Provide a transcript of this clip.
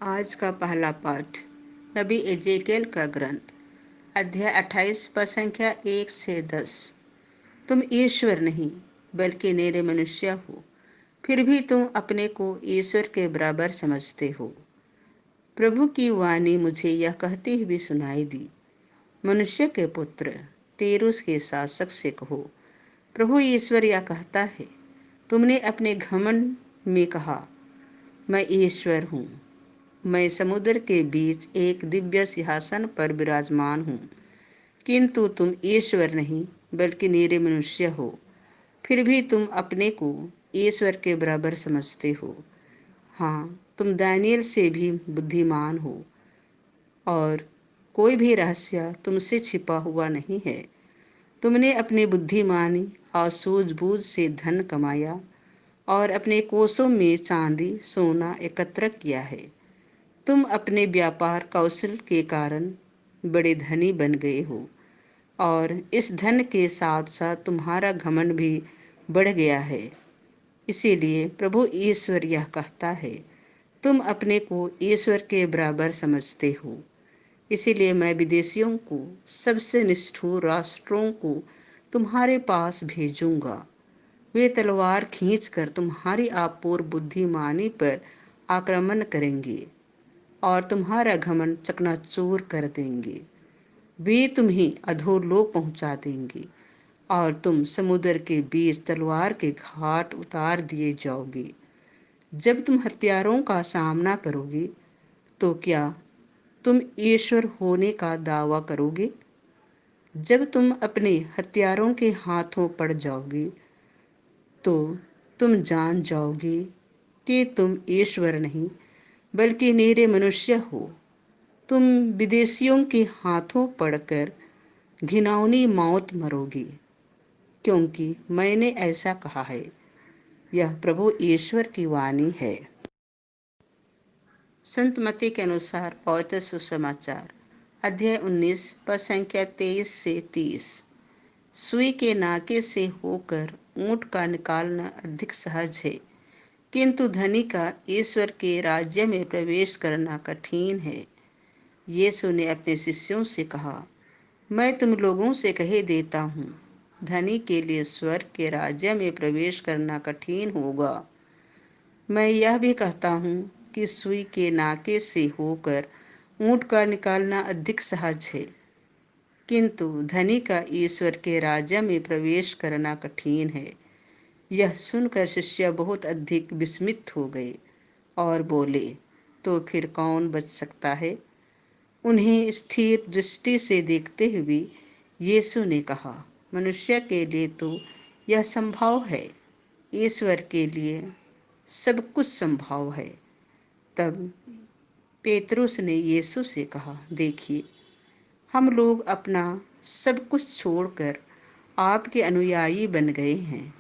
आज का पहला पाठ नबी एजेकेल का ग्रंथ अध्याय 28 पद संख्या 1 से 10। तुम ईश्वर नहीं बल्कि निरे मनुष्य हो, फिर भी तुम अपने को ईश्वर के बराबर समझते हो। प्रभु की वाणी मुझे यह कहती हुई सुनाई दी, मनुष्य के पुत्र, तीरुस के शासक से कहो, प्रभु ईश्वर यह कहता है, तुमने अपने घमंड में कहा, मैं ईश्वर हूँ। मैं समुद्र के बीच एक दिव्य सिंहासन पर विराजमान हूँ, किंतु तुम ईश्वर नहीं बल्कि निरे मनुष्य हो, फिर भी तुम अपने को ईश्वर के बराबर समझते हो। हाँ, तुम दानियल से भी बुद्धिमान हो और कोई भी रहस्य तुमसे छिपा हुआ नहीं है। तुमने अपनी बुद्धिमानी और सूझबूझ से धन कमाया और अपने कोषों में चांदी सोना एकत्र किया है। तुम अपने व्यापार कौशल के कारण बड़े धनी बन गए हो और इस धन के साथ साथ तुम्हारा घमंड भी बढ़ गया है। इसीलिए प्रभु ईश्वर यह कहता है, तुम अपने को ईश्वर के बराबर समझते हो। इसीलिए मैं विदेशियों को, सबसे निष्ठुर राष्ट्रों को तुम्हारे पास भेजूंगा। वे तलवार खींचकर तुम्हारी अपूर्व बुद्धिमानी पर आक्रमण करेंगे और तुम्हारा घमंड चकनाचूर कर देंगे। वे तुम्हें अधोलोक पहुंचा देंगे और तुम समुद्र के बीच तलवार के घाट उतार दिए जाओगे। जब तुम हत्यारों का सामना करोगे तो क्या तुम ईश्वर होने का दावा करोगे? जब तुम अपने हत्यारों के हाथों पड़ जाओगे तो तुम जान जाओगे कि तुम ईश्वर नहीं बल्कि निरे मनुष्य हो। तुम विदेशियों के हाथों पड़कर घिनौनी मौत मरोगे, क्योंकि मैंने ऐसा कहा है। यह प्रभु ईश्वर की वाणी है। संत मत्ती के अनुसार पवित्र सुसमाचार अध्याय 19 पद संख्या 23 से 30। सुई के नाके से होकर ऊंट का निकालना अधिक सहज है, किंतु धनी का ईश्वर के राज्य में प्रवेश करना कठिन है। यीशु ने अपने शिष्यों से कहा, मैं तुम लोगों से कह देता हूँ, धनी के लिए स्वर्ग के राज्य में प्रवेश करना कठिन होगा। मैं यह भी कहता हूँ कि सुई के नाके से होकर ऊंट का निकालना अधिक सहज है, किंतु धनी का ईश्वर के राज्य में प्रवेश करना कठिन है। यह सुनकर शिष्य बहुत अधिक विस्मित हो गए और बोले, तो फिर कौन बच सकता है? उन्हें स्थिर दृष्टि से देखते हुए यीशु ने कहा, मनुष्य के लिए तो यह संभव है, ईश्वर के लिए सब कुछ संभव है। तब पेतरुस ने यीशु से कहा, देखिए, हम लोग अपना सब कुछ छोड़कर आपके अनुयायी बन गए हैं।